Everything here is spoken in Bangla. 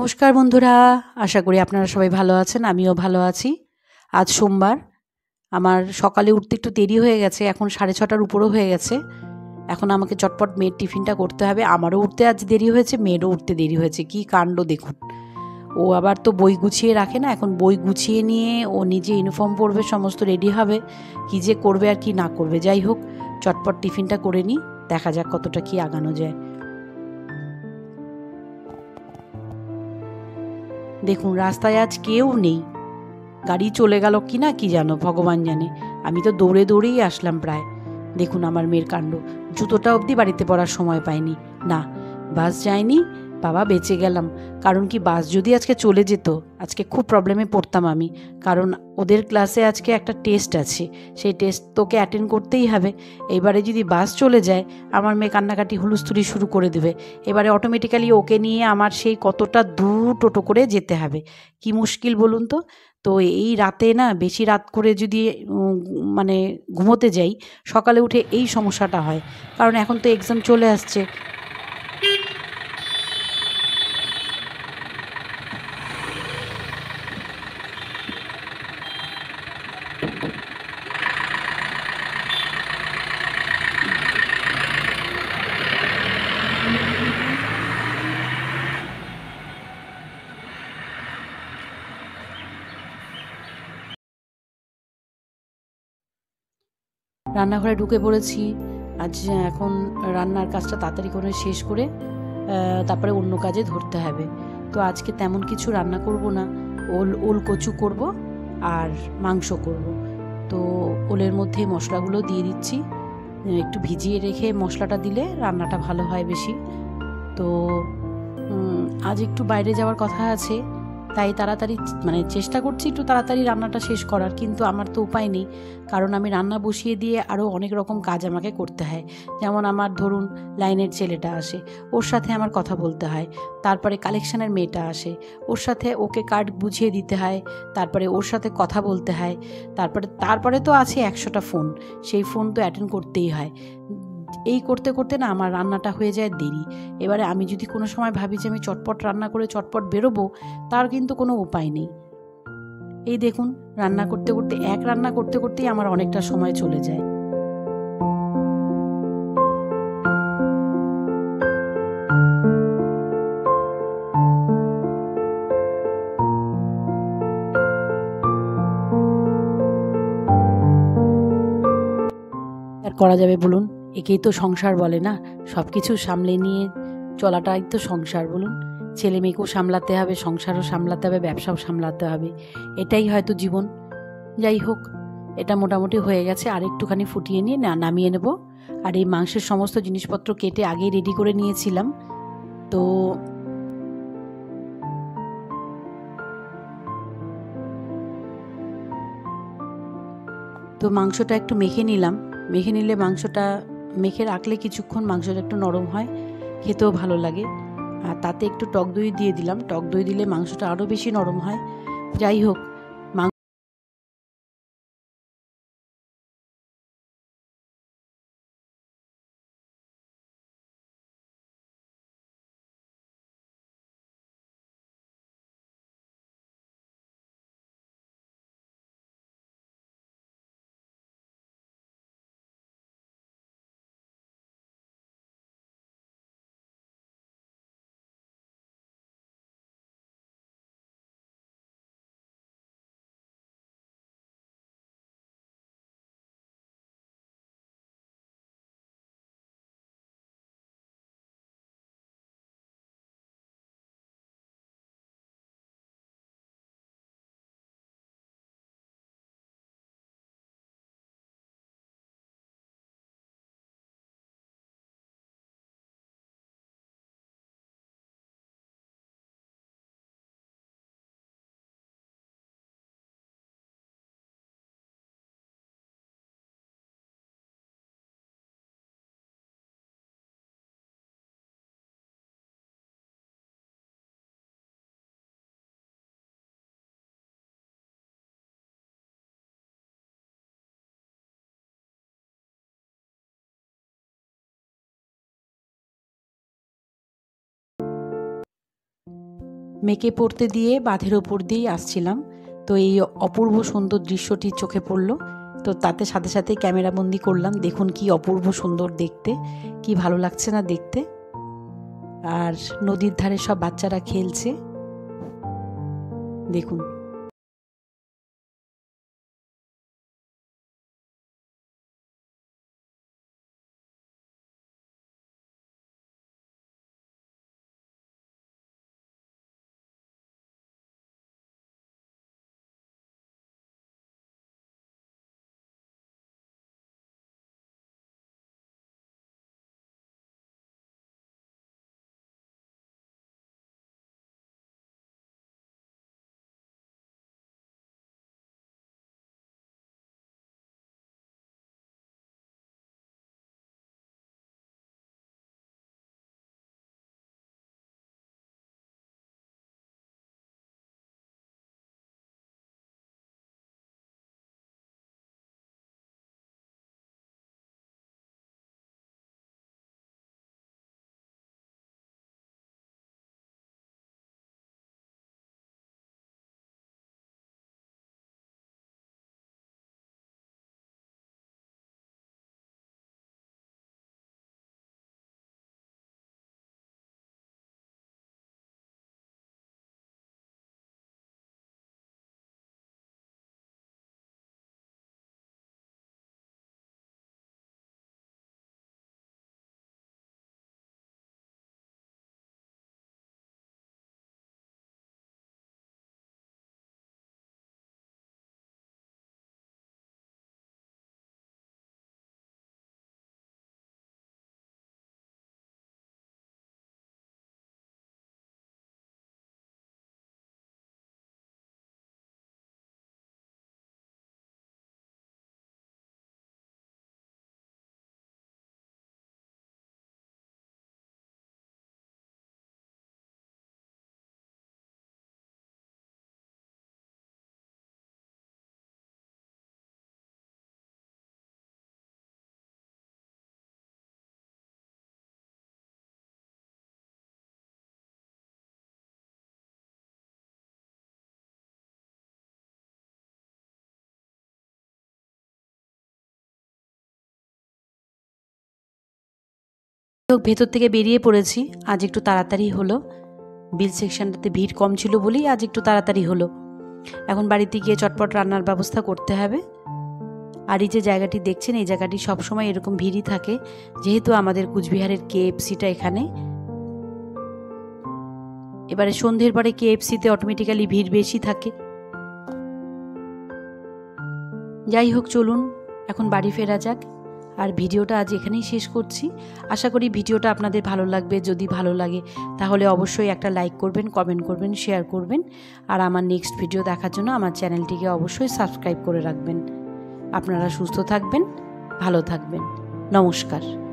নমস্কার বন্ধুরা, আশা করি আপনারা সবাই ভালো আছেন। আমিও ভালো আছি। আজ সোমবার, আমার সকালে উঠতে একটু দেরি হয়ে গেছে। এখন 6:30টার উপরও হয়ে গেছে। এখন আমাকে চটপট মেয়ের টিফিনটা করতে হবে। আমারও উঠতে আজ দেরি হয়েছে, মেয়েরও উঠতে দেরি হয়েছে। কি কাণ্ড দেখুন! ও আবার তো বই গুছিয়ে রাখে না, এখন বই গুছিয়ে নিয়ে ও নিজে ইউনিফর্ম পরবে, সমস্ত রেডি হবে। কী যে করবে আর কি না করবে, যাই হোক চটপট টিফিনটা করে নিই, দেখা যাক কতটা কি আগানো যায়। দেখুন রাস্তায় আজ কেউ নেই, গাড়ি চলে গেল কি না কি জানো, ভগবান জানে। আমি তো দৌড়ে দৌড়েই আসলাম প্রায়। দেখুন আমার মেয়ের কাণ্ড, জুতোটা অবধি বাড়িতে পড়ার সময় পাইনি। না, বাস যায়নি, বাবা বেঁচে গেলাম। কারণ কি, বাস যদি আজকে চলে যেত, আজকে খুব প্রবলেমে পড়তাম আমি। কারণ ওদের ক্লাসে আজকে একটা টেস্ট আছে, সেই টেস্ট তোকে অ্যাটেন্ড করতেই হবে। এবারে যদি বাস চলে যায়, আমার মেয়ে কান্নাকাটি হুলস্থুলি শুরু করে দেবে। এবারে অটোমেটিক্যালি ওকে নিয়ে আমার সেই কতটা দূর টোটো করে যেতে হবে। কি মুশকিল বলুন তো। তো এই রাতে না, বেশি রাত করে যদি মানে ঘুমোতে যাই, সকালে উঠে এই সমস্যাটা হয়। কারণ এখন তো এক্সাম চলে আসছে। রান্নাঘরে ঢুকে পড়েছি। আজ এখন রান্নার কাজটা তাড়াতাড়ি করে শেষ করে তারপরে অন্য কাজে ধরতে হবে। তো আজকে তেমন কিছু রান্না করব না, ওল কচু করব আর মাংস করব। তো ওলের মধ্যে মশলাগুলো দিয়ে দিচ্ছি, একটু ভিজিয়ে রেখে মশলাটা দিলে রান্নাটা ভালো হয় বেশি। তো আজ একটু বাইরে যাওয়ার কথা আছে, তাই তাড়াতাড়ি মানে চেষ্টা করছি একটু তাড়াতাড়ি রান্নাটা শেষ করার, কিন্তু আমার তো উপায় নেই। কারণ আমি রান্না বসিয়ে দিয়ে আরও অনেক রকম কাজ আমাকে করতে হয়। যেমন আমার ধরুন লাইনের ছেলেটা আসে, ওর সাথে আমার কথা বলতে হয়। তারপরে কালেকশনের মেয়েটা আসে, ওর সাথে ওকে কার্ড বুঝিয়ে দিতে হয়। তারপরে ওর সাথে কথা বলতে হয়। তারপরে তো আছে 100টা ফোন, সেই ফোন তো অ্যাটেন্ড করতেই হয়। এই করতে করতে না আমার রান্নাটা হয়ে যায় দেরি। এবারে আমি যদি কোনো সময় ভাবি যে আমি চটপট রান্না করে চটপট বেরোবো, তার কিন্তু কোনো উপায় নেই। এই দেখুন রান্না করতে করতে রান্না করতে করতেই আমার অনেকটা সময় চলে যায়। আর করা যাবে বলুন, একেই তো সংসার বলে না। সব কিছু সামলে নিয়ে চলাটাই তো সংসার বলুন। ছেলে মেয়েকেও সামলাতে হবে, সংসারও সামলাতে হবে, ব্যবসাও সামলাতে হবে। এটাই হয়তো জীবন। যাই হোক, এটা মোটামুটি হয়ে গেছে। আর একটুখানি ফুটিয়ে নিয়ে নামিয়ে নেব। আর এই মাংসের সমস্ত জিনিসপত্র কেটে আগেই রেডি করে নিয়েছিলাম। তো তো মাংসটা একটু মেখে নিলাম। মেখে নিলে মাংসটা মেখে রাখলে কিছুক্ষণ মাংসটা একটু নরম হয়, খেতেও ভালো লাগে। আর তাতে একটু টক দই দিয়ে দিলাম, টক দই দিলে মাংসটা আরও বেশি নরম হয়। যাই হোক, মেয়েকে পড়তে দিয়ে বাঁধের ওপর দিয়েই আসছিলাম, তো এই অপূর্ব সুন্দর দৃশ্যটি চোখে পড়লো, তো তাতে সাথে সাথে ক্যামেরাবন্দি করলাম। দেখুন কি অপূর্ব সুন্দর দেখতে, কি ভালো লাগছে না দেখতে। আর নদীর ধারে সব বাচ্চারা খেলছে, দেখুন। ভেতর থেকে বেরিয়ে পড়েছি, আজ একটু তাড়াতাড়ি হলো। বিল সেকশনটাতে ভিড় কম ছিল বলেই আজ একটু তাড়াতাড়ি হলো। এখন বাড়িতে গিয়ে চটপট রান্নার ব্যবস্থা করতে হবে। আর এই যে জায়গাটি দেখছেন, এই জায়গাটি সবসময় এরকম ভিড়ই থাকে, যেহেতু আমাদের কুচবিহারের KFC-টা এখানে। এবারে সন্ধ্যের পরে KFC-তে অটোমেটিক্যালি ভিড় বেশি থাকে। যাই হোক, চলুন এখন বাড়ি ফেরা যাক। আর ভিডিওটা আজ এখানেই শেষ করছি। আশা করি ভিডিওটা আপনাদের ভালো লাগবে। যদি ভালো লাগে তাহলে অবশ্যই একটা লাইক করবেন, কমেন্ট করবেন, শেয়ার করবেন। আর আমার নেক্সট ভিডিও দেখার জন্য আমার চ্যানেলটিকে অবশ্যই সাবস্ক্রাইব করে রাখবেন। আপনারা সুস্থ থাকবেন, ভালো থাকবেন। নমস্কার।